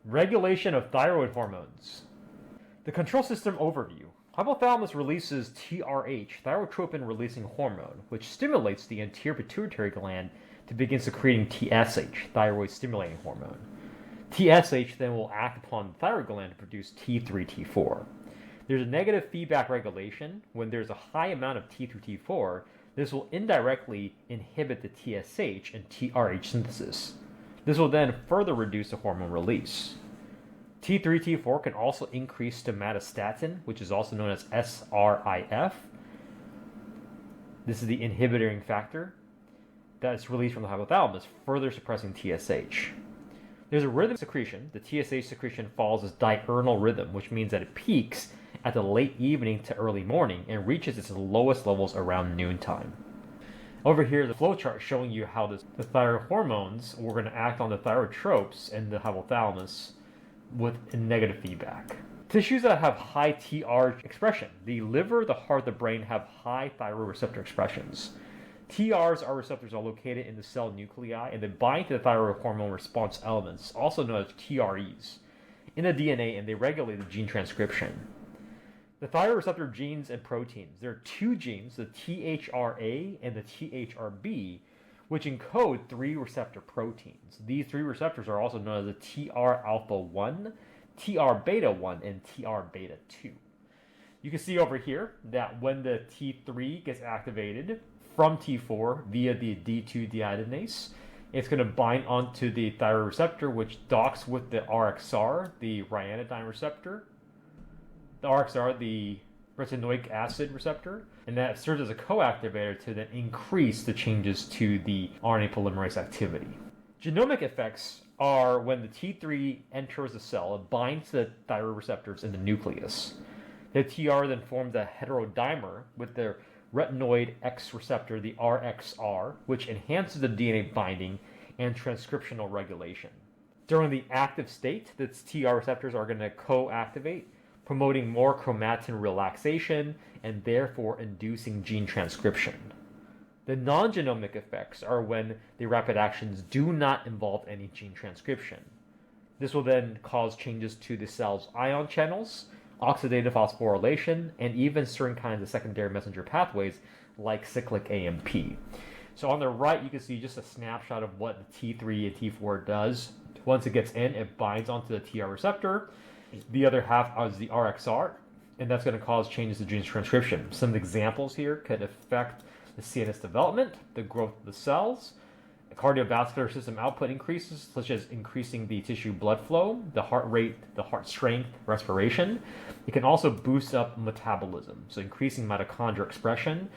Regulation of thyroid hormones. The control system overview. Hypothalamus releases TRH, thyrotropin releasing hormone, which stimulates the anterior pituitary gland to begin secreting TSH, thyroid stimulating hormone. TSH then will act upon the thyroid gland to produce T3, T4. There's a negative feedback regulation. When there's a high amount of T3, T4, this will indirectly inhibit the TSH and TRH synthesis. This will then further reduce the hormone release. T3, T4 can also increase somatostatin, which is also known as SRIF. This is the inhibiting factor that is released from the hypothalamus, further suppressing TSH. There's a rhythm secretion. The TSH secretion follows this diurnal rhythm, which means that it peaks at the late evening to early morning and reaches its lowest levels around noontime. Over here, the flowchart showing you how the thyroid hormones were going to act on the thyroid tropes in the hypothalamus with negative feedback. Tissues that have high TR expression. The liver, the heart, the brain have high thyroid receptor expressions. TRs are receptors are located in the cell nuclei and they bind to the thyroid hormone response elements, also known as TREs, in the DNA, and they regulate the gene transcription. The thyroid receptor genes and proteins. There are two genes, the THRA and the THRB, which encode 3 receptor proteins. These 3 receptors are also known as the TR alpha 1, TR beta 1, and TR beta 2. You can see over here that when the T3 gets activated from T4 via the D2 deiodinase, it's going to bind onto the thyroid receptor, which docks with the RXR, the ryanodine receptor. The RXR, the retinoic acid receptor, and that serves as a co-activator to then increase the changes to the RNA polymerase activity. Genomic effects are when the T3 enters the cell, it binds to the thyroid receptors in the nucleus. The TR then forms a heterodimer with the retinoid X receptor, the RXR, which enhances the DNA binding and transcriptional regulation. During the active state, the TR receptors are going to co-activate, promoting more chromatin relaxation and therefore inducing gene transcription. The non-genomic effects are when the rapid actions do not involve any gene transcription. This will then cause changes to the cell's ion channels, oxidative phosphorylation, and even certain kinds of secondary messenger pathways like cyclic AMP. So on the right, you can see just a snapshot of what the T3 and T4 does. Once it gets in, it binds onto the TR receptor. The other half is the RXR, and that's going to cause changes to gene transcription. Some examples here could affect the CNS development, the growth of the cells, the cardiovascular system output increases, such as increasing the tissue blood flow, the heart rate, the heart strength, respiration. It can also boost up metabolism, so increasing mitochondrial expression,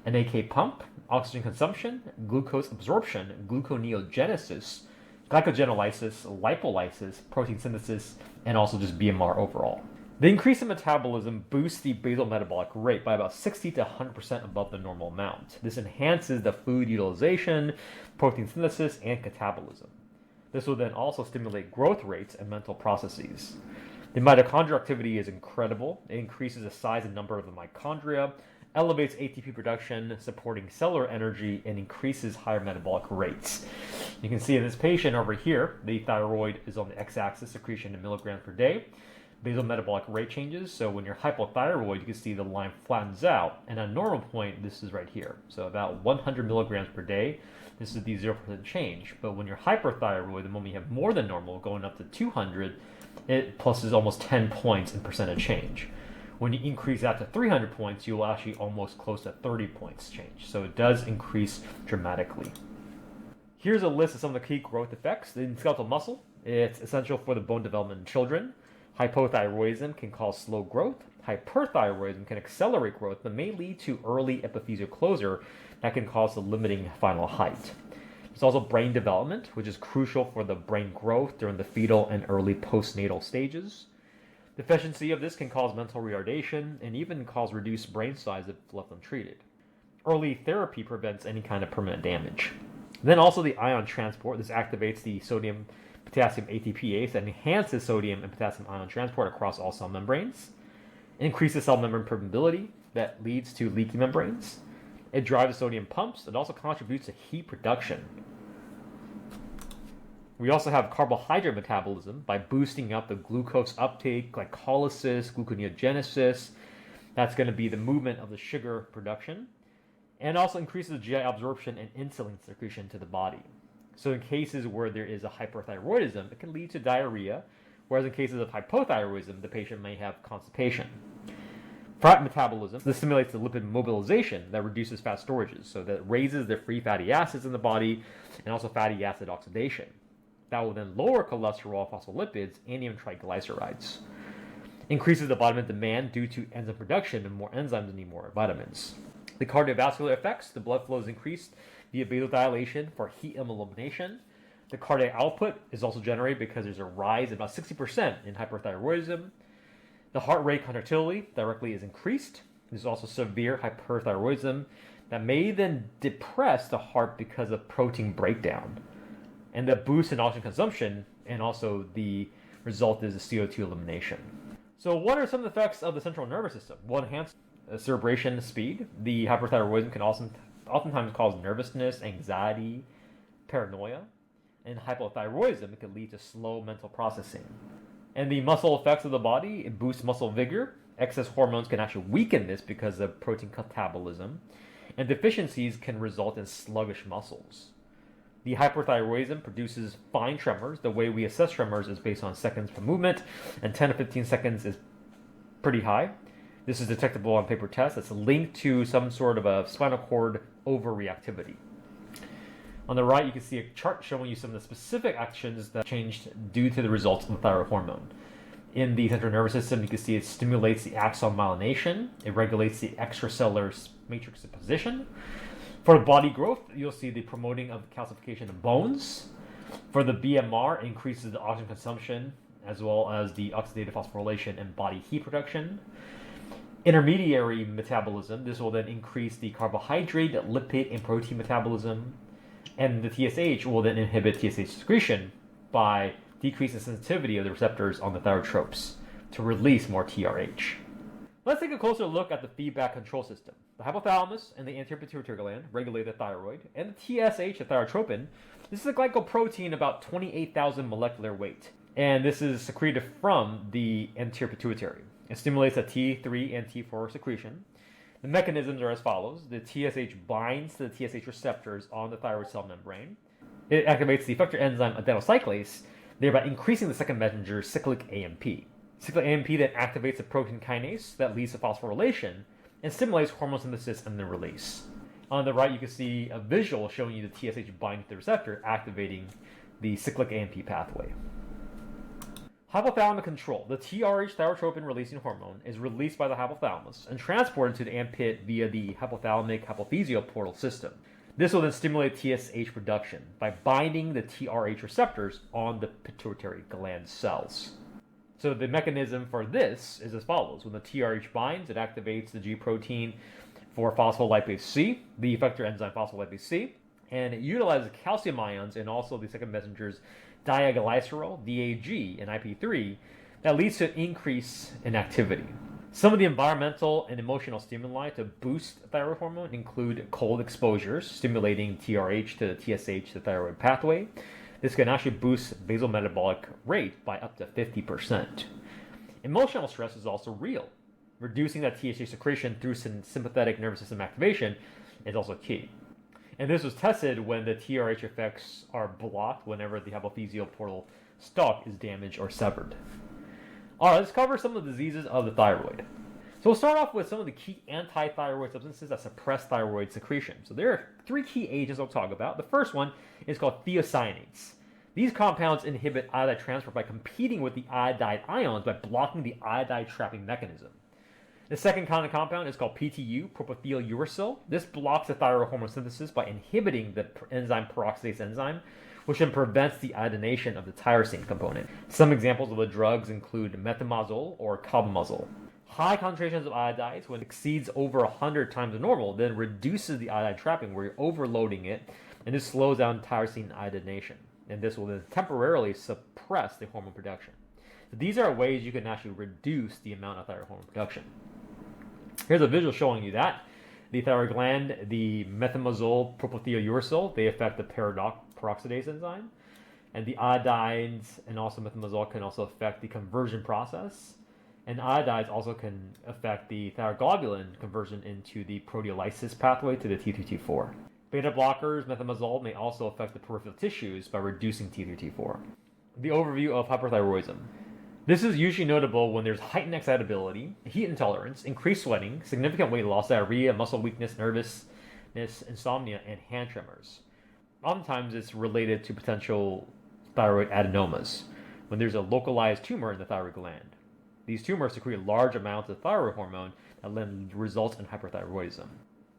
NAK pump, oxygen consumption, glucose absorption, gluconeogenesis, glycogenolysis, lipolysis, protein synthesis, and also just BMR overall. The increase in metabolism boosts the basal metabolic rate by about 60 to 100% above the normal amount. This enhances the food utilization, protein synthesis, and catabolism. This will then also stimulate growth rates and mental processes. The mitochondrial activity is incredible. It increases the size and number of the mitochondria, elevates ATP production, supporting cellular energy, and increases higher metabolic rates. You can see in this patient over here, the thyroid is on the x-axis, secretion in milligrams per day. Basal metabolic rate changes, so when you're hypothyroid, you can see the line flattens out, and at a normal point, this is right here. So about 100 milligrams per day, this is the 0% change. But when you're hyperthyroid, the moment you have more than normal, going up to 200, it pluses almost 10 points in percentage change. When you increase that to 300 points, you will actually almost close to 30 points change. So it does increase dramatically. Here's a list of some of the key growth effects. In skeletal muscle, it's essential for the bone development in children. Hypothyroidism can cause slow growth. Hyperthyroidism can accelerate growth, but may lead to early epiphyseal closure that can cause the limiting final height. There's also brain development, which is crucial for the brain growth during the fetal and early postnatal stages. Deficiency of this can cause mental retardation and even cause reduced brain size if left untreated. Early therapy prevents any kind of permanent damage. Then also the ion transport. This activates the sodium potassium ATPase that enhances sodium and potassium ion transport across all cell membranes. It increases cell membrane permeability that leads to leaky membranes. It drives the sodium pumps. It also contributes to heat production. We also have carbohydrate metabolism by boosting up the glucose uptake, glycolysis, gluconeogenesis. That's going to be the movement of the sugar production. And also increases the GI absorption and insulin secretion to the body. So in cases where there is a hyperthyroidism, it can lead to diarrhea, whereas in cases of hypothyroidism, the patient may have constipation. Fat metabolism, this stimulates the lipid mobilization that reduces fat storages, so that raises the free fatty acids in the body and also fatty acid oxidation. That will then lower cholesterol, phospholipids, and even triglycerides. Increases the vitamin demand due to enzyme production, and more enzymes need more vitamins. The cardiovascular effects, the blood flow is increased via vasodilation for heat elimination. The cardiac output is also generated because there's a rise of about 60% in hyperthyroidism. The heart rate contractility directly is increased. There's also severe hyperthyroidism that may then depress the heart because of protein breakdown. And the boost in oxygen consumption, and also the result is the CO2 elimination. So what are some of the effects of the central nervous system? Well, enhanced cerebration speed. The hyperthyroidism can oftentimes cause nervousness, anxiety, paranoia. And hypothyroidism, it can lead to slow mental processing. And the muscle effects of the body, it boosts muscle vigor. Excess hormones can actually weaken this because of protein catabolism. And deficiencies can result in sluggish muscles. The hyperthyroidism produces fine tremors. The way we assess tremors is based on seconds per movement, and 10 to 15 seconds is pretty high. This is detectable on paper tests. It's linked to some sort of a spinal cord overreactivity. On the right, you can see a chart showing you some of the specific actions that changed due to the results of the thyroid hormone. In the central nervous system, you can see it stimulates the axon myelination. It regulates the extracellular matrix position. For body growth, you'll see the promoting of calcification of bones. For the BMR, it increases the oxygen consumption as well as the oxidative phosphorylation and body heat production. Intermediary metabolism, this will then increase the carbohydrate, lipid, and protein metabolism. And the TSH will then inhibit TSH secretion by decreasing the sensitivity of the receptors on the thyrotropes to release more TRH. Let's take a closer look at the feedback control system. The hypothalamus and the anterior pituitary gland regulate the thyroid, and the TSH, the thyrotropin, this is a glycoprotein about 28,000 molecular weight. And this is secreted from the anterior pituitary. It stimulates the T3 and T4 secretion. The mechanisms are as follows. The TSH binds to the TSH receptors on the thyroid cell membrane. It activates the effector enzyme adenocyclase, thereby increasing the second messenger, cyclic AMP. Cyclic AMP then activates the protein kinase that leads to phosphorylation and stimulates hormone synthesis and then release. On the right, you can see a visual showing you the TSH binding to the receptor, activating the cyclic AMP pathway. Hypothalamic control. The TRH thyrotropin releasing hormone is released by the hypothalamus and transported to the AMP pit via the hypothalamic hypophyseal portal system. This will then stimulate TSH production by binding the TRH receptors on the pituitary gland cells. So the mechanism for this is as follows. When the TRH binds, it activates the G protein for phospholipase C, the effector enzyme phospholipase C, and it utilizes calcium ions and also the second messengers diaglycerol, DAG, and IP3 that leads to an increase in activity. Some of the environmental and emotional stimuli to boost thyroid hormone include cold exposures, stimulating TRH to the TSH, the thyroid pathway. This can actually boost basal metabolic rate by up to 50%. Emotional stress is also real. Reducing that TSH secretion through sympathetic nervous system activation is also key. And this was tested when the TRH effects are blocked whenever the hypophyseal portal stalk is damaged or severed. Alright, let's cover some of the diseases of the thyroid. So we'll start off with some of the key anti-thyroid substances that suppress thyroid secretion. So there are three key agents I'll talk about. The first one is called thiocyanates. These compounds inhibit iodide transfer by competing with the iodide ions by blocking the iodide trapping mechanism. The second kind of compound is called PTU, propyl uracil. This blocks the thyroid hormone synthesis by inhibiting the enzyme peroxidase enzyme, which then prevents the iodination of the tyrosine component. Some examples of the drugs include methimazole or carbimazole. High concentrations of iodides, when it exceeds over 100 times the normal, then reduces the iodide trapping where you're overloading it, and this slows down tyrosine iodination. And this will then temporarily suppress the hormone production. So these are ways you can actually reduce the amount of thyroid hormone production. Here's a visual showing you that. The thyroid gland, the methimazole, propyl uracil, they affect the peroxidase enzyme. And the iodides and also methimazole can also affect the conversion process. And iodides also can affect the thyroglobulin conversion into the proteolysis pathway to the T3T4. Beta blockers, methimazole, may also affect the peripheral tissues by reducing T3T4. The overview of hyperthyroidism. This is usually notable when there's heightened excitability, heat intolerance, increased sweating, significant weight loss, diarrhea, muscle weakness, nervousness, insomnia, and hand tremors. Oftentimes it's related to potential thyroid adenomas, when there's a localized tumor in the thyroid gland. These tumors secrete large amounts of thyroid hormone that then results in hyperthyroidism.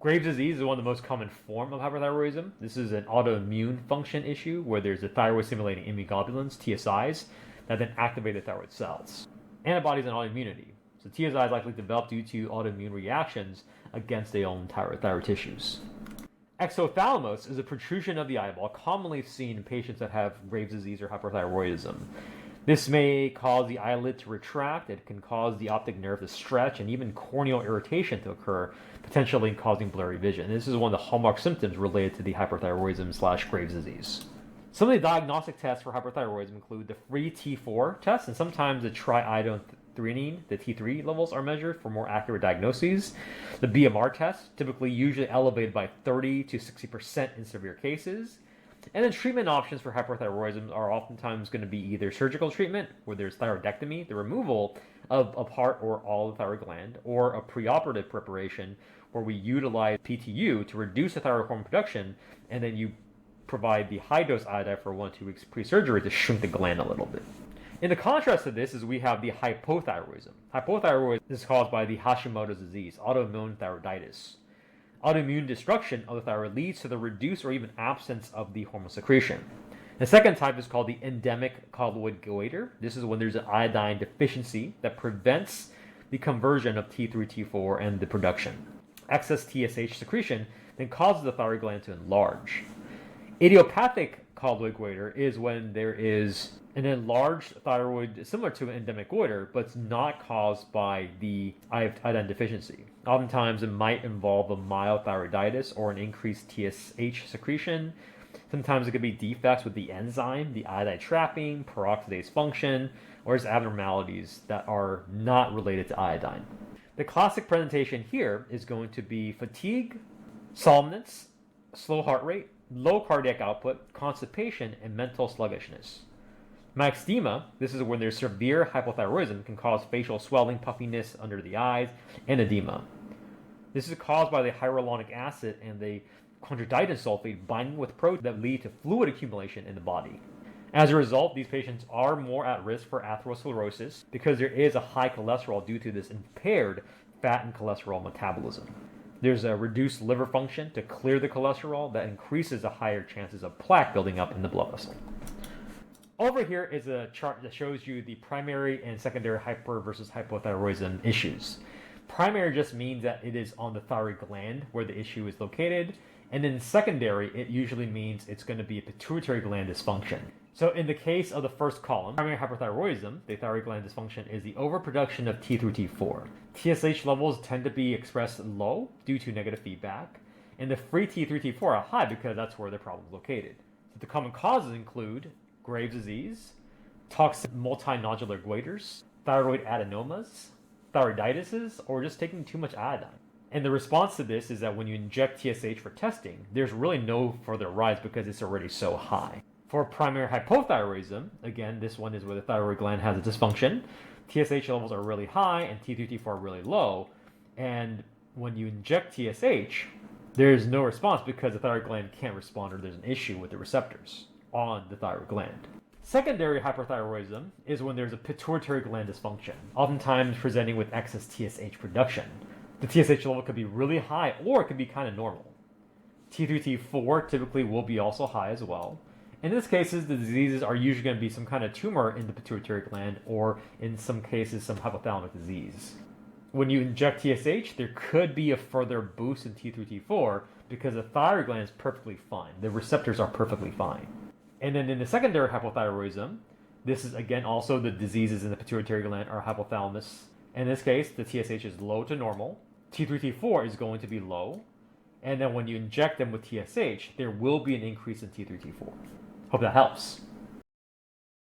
Graves' disease is one of the most common forms of hyperthyroidism. This is an autoimmune function issue where there's a thyroid-stimulating immunoglobulins, TSIs, that then activate the thyroid cells. Antibodies and autoimmunity. So TSI is likely developed due to autoimmune reactions against their own thyroid tissues. Exophthalmos is a protrusion of the eyeball commonly seen in patients that have Graves' disease or hyperthyroidism. This may cause the eyelid to retract, it can cause the optic nerve to stretch, and even corneal irritation to occur, potentially causing blurry vision. This is one of the hallmark symptoms related to the hyperthyroidism/Graves' disease. Some of the diagnostic tests for hyperthyroidism include the free T4 test, and sometimes the triiodothyronine, the T3 levels, are measured for more accurate diagnoses. The BMR test, usually elevated by 30 to 60% in severe cases. And then treatment options for hyperthyroidism are oftentimes going to be either surgical treatment, where there's thyroidectomy, the removal of a part or all of the thyroid gland, or a preoperative preparation where we utilize PTU to reduce the thyroid hormone production, and then you provide the high-dose iodide for 1 to 2 weeks pre-surgery to shrink the gland a little bit. In the contrast to this is we have the hypothyroidism. Hypothyroidism is caused by the Hashimoto's disease, autoimmune thyroiditis. Autoimmune destruction of the thyroid leads to the reduced or even absence of the hormone secretion. The second type is called the endemic colloid goiter. This is when there's an iodine deficiency that prevents the conversion of T3, T4, and the production. Excess TSH secretion then causes the thyroid gland to enlarge. Idiopathic colloid goiter is when there is an enlarged thyroid similar to an endemic goiter, but it's not caused by the iodine deficiency. Oftentimes, it might involve a mild thyroiditis or an increased TSH secretion. Sometimes it could be defects with the enzyme, the iodide trapping, peroxidase function, or just abnormalities that are not related to iodine. The classic presentation here is going to be fatigue, somnolence, slow heart rate, low cardiac output, constipation, and mental sluggishness. Myxedema, this is when there's severe hypothyroidism, can cause facial swelling, puffiness under the eyes, and edema. This is caused by the hyaluronic acid and the chondroitin sulfate binding with protein that lead to fluid accumulation in the body. As a result, these patients are more at risk for atherosclerosis because there is a high cholesterol due to this impaired fat and cholesterol metabolism. There's a reduced liver function to clear the cholesterol that increases the higher chances of plaque building up in the blood vessel. Over here is a chart that shows you the primary and secondary hyper versus hypothyroidism issues. Primary just means that it is on the thyroid gland where the issue is located, and then secondary, it usually means it's going to be a pituitary gland dysfunction. So in the case of the first column, primary hyperthyroidism, the thyroid gland dysfunction is the overproduction of T3, T4. TSH levels tend to be expressed low due to negative feedback, and the free T3, T4 are high because that's where the problem is located. So the common causes include Graves' disease, toxic multinodular goiters, thyroid adenomas, thyroiditis, or just taking too much iodine. And the response to this is that when you inject TSH for testing, there's really no further rise because it's already so high. For primary hypothyroidism, again, this one is where the thyroid gland has a dysfunction. TSH levels are really high and T3, T4 are really low. And when you inject TSH, there's no response because the thyroid gland can't respond or there's an issue with the receptors on the thyroid gland. Secondary hyperthyroidism is when there's a pituitary gland dysfunction, oftentimes presenting with excess TSH production. The TSH level could be really high or it could be kind of normal. T3, T4 typically will be also high as well. In this cases, the diseases are usually going to be some kind of tumor in the pituitary gland or in some cases some hypothalamic disease. When you inject TSH, there could be a further boost in T3, T4 because the thyroid gland is perfectly fine. The receptors are perfectly fine. And then in the secondary hypothyroidism, this is again also the diseases in the pituitary gland or hypothalamus. In this case, the TSH is low to normal. T3, T4 is going to be low. And then when you inject them with TSH, there will be an increase in T3, T4. Hope that helps.